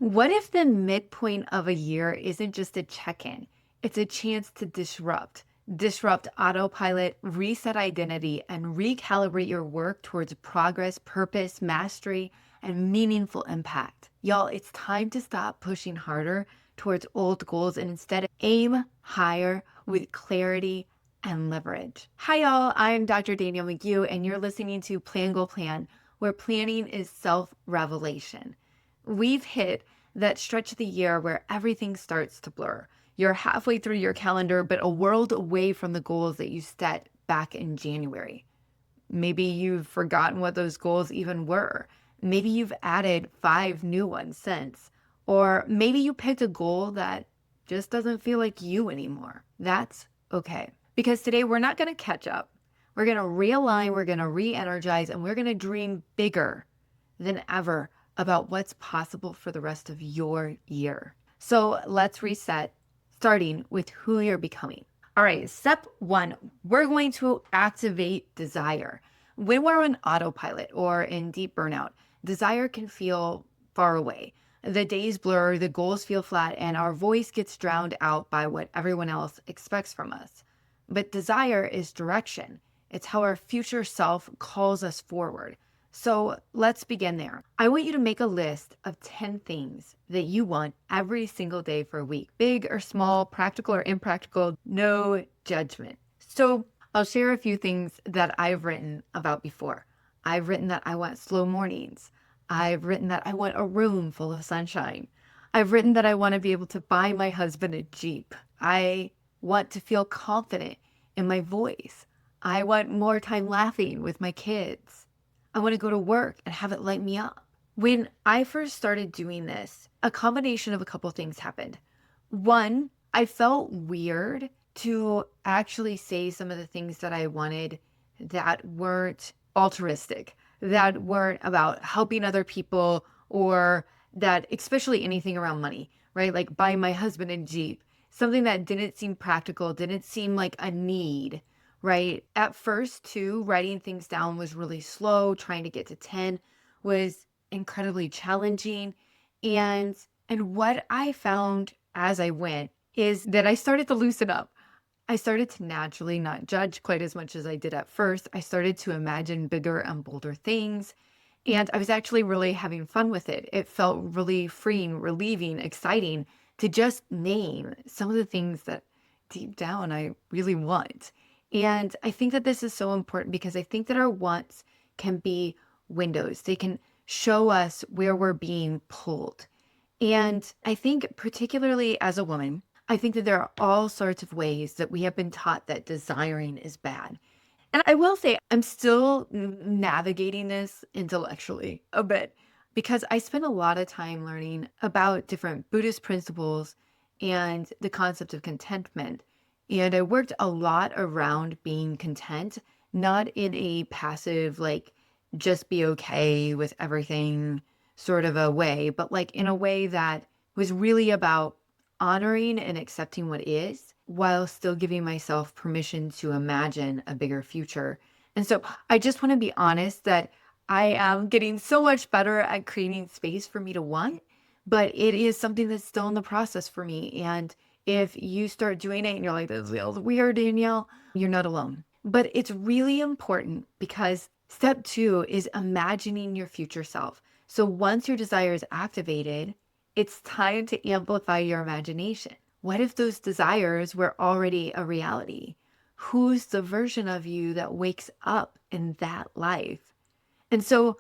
What if the midpoint of a year isn't just a check-in? It's a chance to disrupt autopilot, reset identity, and recalibrate your work towards progress, purpose, mastery, and meaningful impact. Y'all, it's time to stop pushing harder towards old goals and instead aim higher with clarity and leverage. Hi, y'all. I'm Dr. Danielle McGeough, and you're listening to Plan Goal Plan, where planning is self-revelation. We've hit that stretch of the year where everything starts to blur. You're halfway through your calendar, but a world away from the goals that you set back in January. Maybe you've forgotten what those goals even were. Maybe you've added 5 new ones since. Or maybe you picked a goal that just doesn't feel like you anymore. That's okay. Because today we're not going to catch up. We're going to realign, we're going to re-energize, and we're going to dream bigger than ever about what's possible for the rest of your year. So let's reset, starting with who you're becoming. All right, step one, we're going to activate desire. When we're on autopilot or in deep burnout, desire can feel far away. The days blur, the goals feel flat, and our voice gets drowned out by what everyone else expects from us. But desire is direction. It's how our future self calls us forward. So let's begin there. I want you to make a list of 10 things that you want every single day for a week, big or small, practical or impractical, no judgment. So I'll share a few things that I've written about before. I've written that I want slow mornings. I've written that I want a room full of sunshine. I've written that I want to be able to buy my husband a Jeep. I want to feel confident in my voice. I want more time laughing with my kids. I want to go to work and have it light me up. When I first started doing this, a combination of a couple things happened. One, I felt weird to actually say some of the things that I wanted that weren't altruistic, that weren't about helping other people, or that, especially anything around money, right? Like buy my husband a Jeep, something that didn't seem practical, didn't seem like a need. Right. At first, too, writing things down was really slow. Trying to get to 10 was incredibly challenging. And what I found as I went is that I started to loosen up. I started to naturally not judge quite as much as I did at first. I started to imagine bigger and bolder things. And I was actually really having fun with it. It felt really freeing, relieving, exciting to just name some of the things that deep down I really want. And I think that this is so important because I think that our wants can be windows. They can show us where we're being pulled. And I think particularly as a woman, I think that there are all sorts of ways that we have been taught that desiring is bad. And I will say I'm still navigating this intellectually a bit because I spent a lot of time learning about different Buddhist principles and the concept of contentment. And I worked a lot around being content, not in a passive, like, just be okay with everything sort of a way, but like in a way that was really about honoring and accepting what is while still giving myself permission to imagine a bigger future. And so I just want to be honest that I am getting so much better at creating space for me to want, but it is something that's still in the process for me. And if you start doing it and you're like, this feels weird, Danielle, you're not alone. But it's really important because step two is imagining your future self. So once your desire is activated, it's time to amplify your imagination. What if those desires were already a reality? Who's the version of you that wakes up in that life? And so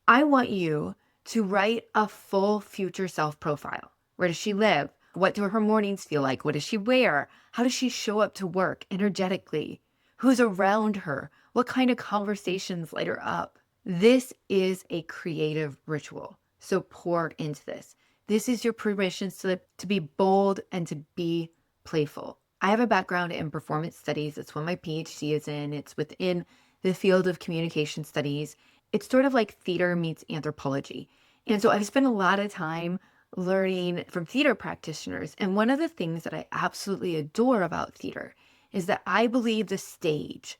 I want you to write a full future self profile. Where does she live? What do her mornings feel like? What does she wear? How does she show up to work energetically? Who's around her? What kind of conversations light her up? This is a creative ritual. So pour into this. This is your permission slip to be bold and to be playful. I have a background in performance studies. It's what my PhD is in. It's within the field of communication studies. It's sort of like theater meets anthropology. And so I've spent a lot of time learning from theater practitioners. And one of the things that I absolutely adore about theater is that I believe the stage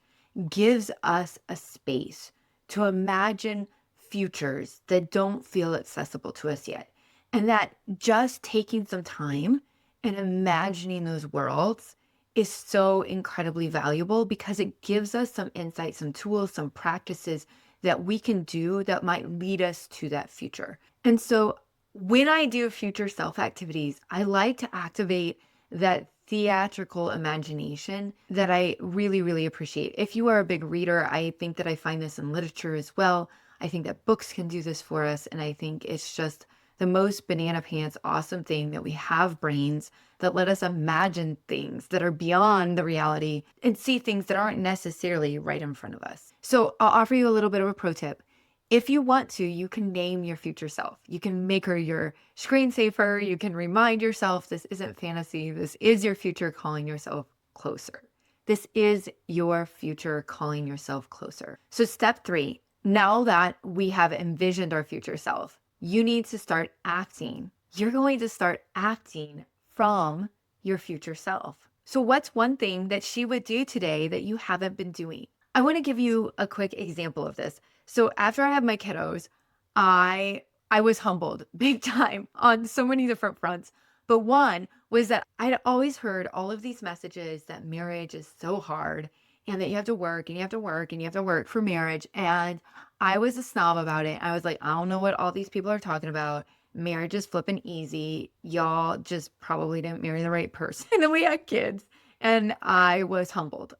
gives us a space to imagine futures that don't feel accessible to us yet. And that just taking some time and imagining those worlds is so incredibly valuable because it gives us some insight, some tools, some practices that we can do that might lead us to that future. And so when I do future self activities, I like to activate that theatrical imagination that I really, really appreciate. If you are a big reader, I think that I find this in literature as well. I think that books can do this for us. And I think it's just the most banana pants awesome thing that we have brains that let us imagine things that are beyond the reality and see things that aren't necessarily right in front of us. So I'll offer you a little bit of a pro tip. If you want to, you can name your future self. You can make her your screensaver. You can remind yourself this isn't fantasy. This is your future calling yourself closer. This is your future calling yourself closer. So step 3, now that we have envisioned our future self, you need to start acting. You're going to start acting from your future self. So what's one thing that she would do today that you haven't been doing? I want to give you a quick example of this. So after I had my kiddos, I was humbled big time on so many different fronts. But one was that I'd always heard all of these messages that marriage is so hard and that you have to work and you have to work and you have to work for marriage. And I was a snob about it. I was like, I don't know what all these people are talking about. Marriage is flipping easy. Y'all just probably didn't marry the right person. And then we had kids. And I was humbled.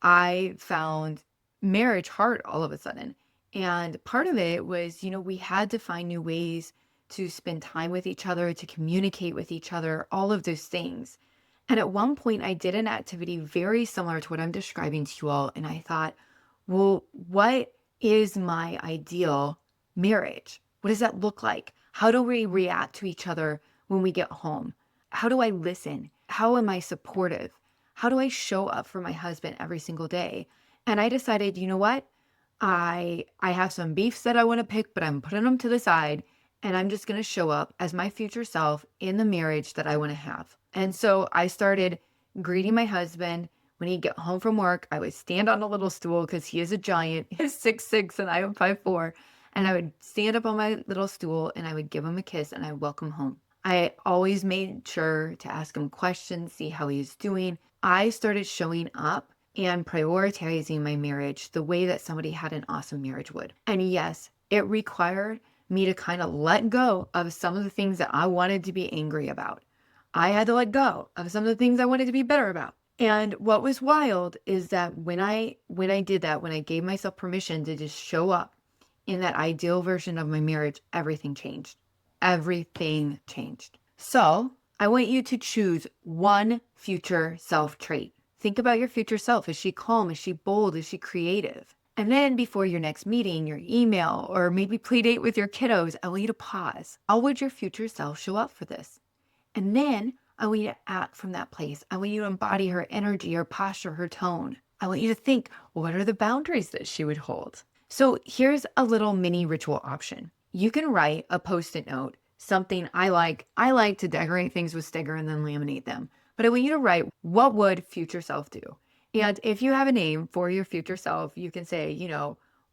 I found marriage hard all of a sudden. And part of it was, we had to find new ways to spend time with each other, to communicate with each other, all of those things. And at one point, I did an activity very similar to what I'm describing to you all. And I thought, well, what is my ideal marriage? What does that look like? How do we react to each other when we get home? How do I listen? How am I supportive? How do I show up for my husband every single day? And I decided, you know what? I have some beefs that I want to pick, but I'm putting them to the side and I'm just going to show up as my future self in the marriage that I want to have. And so I started greeting my husband when he'd get home from work. I would stand on a little stool because he is a giant. He's 6'6" and I am 5'4". And I would stand up on my little stool and I would give him a kiss and I would welcome home. I always made sure to ask him questions, see how he's doing. I started showing up and prioritizing my marriage the way that somebody had an awesome marriage would. And yes, it required me to kind of let go of some of the things that I wanted to be angry about. I had to let go of some of the things I wanted to be better about. And what was wild is that when I did that, when I gave myself permission to just show up in that ideal version of my marriage, everything changed. Everything changed. So I want you to choose one future self trait. Think about your future self. Is she calm? Is she bold? Is she creative? And then before your next meeting, your email, or maybe play date with your kiddos, I want you to pause. How would your future self show up for this? And then I want you to act from that place. I want you to embody her energy, her posture, her tone. I want you to think, what are the boundaries that she would hold? So here's a little mini ritual option. You can write a Post-it note, something I like. I like to decorate things with sticker and then laminate them. But I want you to write, what would future self do? And if you have a name for your future self, you can say,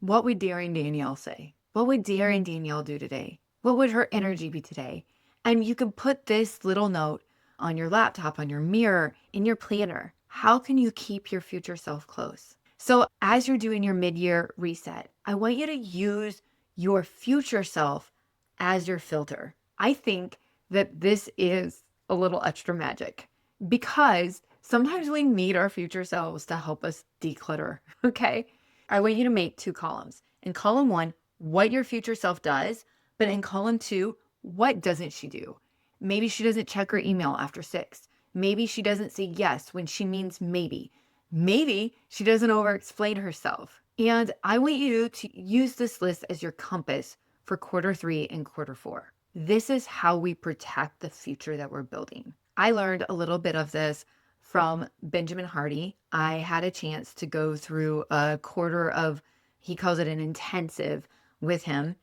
what would daring Danielle say? What would daring Danielle do today? What would her energy be today? And you can put this little note on your laptop, on your mirror, in your planner. How can you keep your future self close? So as you're doing your mid-year reset, I want you to use your future self as your filter. I think that this is a little extra magic because sometimes we need our future selves to help us declutter, okay? I want you to make 2 columns. In column 1, what your future self does, but in column 2, what doesn't she do? Maybe she doesn't check her email after 6. Maybe she doesn't say yes when she means maybe. Maybe she doesn't over-explain herself. And I want you to use this list as your compass for quarter 3 and quarter 4. This is how we protect the future that we're building. I learned a little bit of this from Benjamin Hardy. I had a chance to go through a quarter of, he calls it an intensive with him.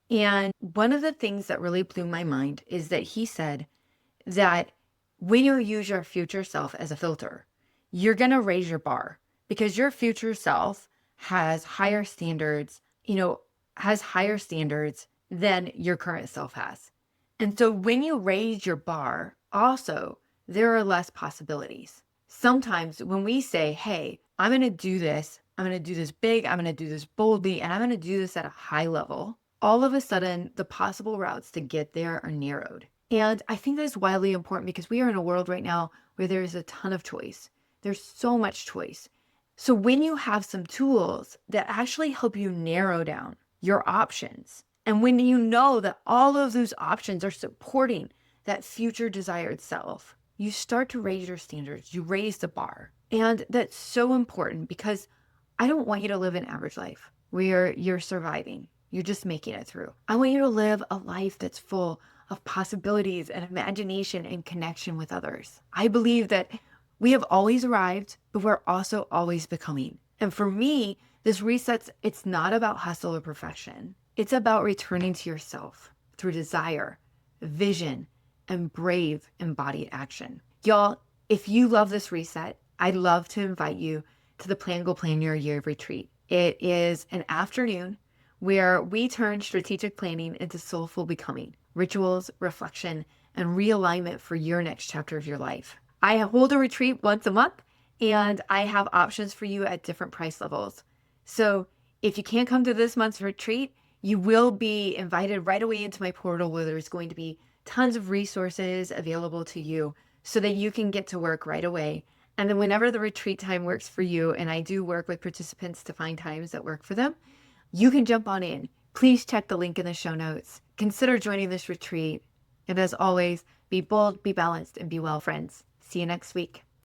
And one of the things that really blew my mind is that he said that when you use your future self as a filter, you're going to raise your bar because your future self has higher standards, than your current self has. And so when you raise your bar, also, there are less possibilities. Sometimes when we say, hey, I'm going to do this, I'm going to do this big, I'm going to do this boldly, and I'm going to do this at a high level, all of a sudden, the possible routes to get there are narrowed. And I think that's wildly important because we are in a world right now where there is a ton of choice. There's so much choice. So when you have some tools that actually help you narrow down your options, and when you know that all of those options are supporting that future desired self, you start to raise your standards, you raise the bar. And that's so important because I don't want you to live an average life where you're surviving. You're just making it through. I want you to live a life that's full of possibilities and imagination and connection with others. I believe that we have always arrived, but we're also always becoming. And for me, this resets, it's not about hustle or perfection. It's about returning to yourself through desire, vision, and brave embodied action. Y'all, if you love this reset, I'd love to invite you to the Plan Go Plan Your Year retreat. It is an afternoon where we turn strategic planning into soulful becoming, rituals, reflection, and realignment for your next chapter of your life. I hold a retreat once a month, and I have options for you at different price levels. So if you can't come to this month's retreat, you will be invited right away into my portal where there's going to be tons of resources available to you so that you can get to work right away. And then whenever the retreat time works for you, and I do work with participants to find times that work for them, you can jump on in. Please check the link in the show notes. Consider joining this retreat. And as always, be bold, be balanced, and be well, friends. See you next week.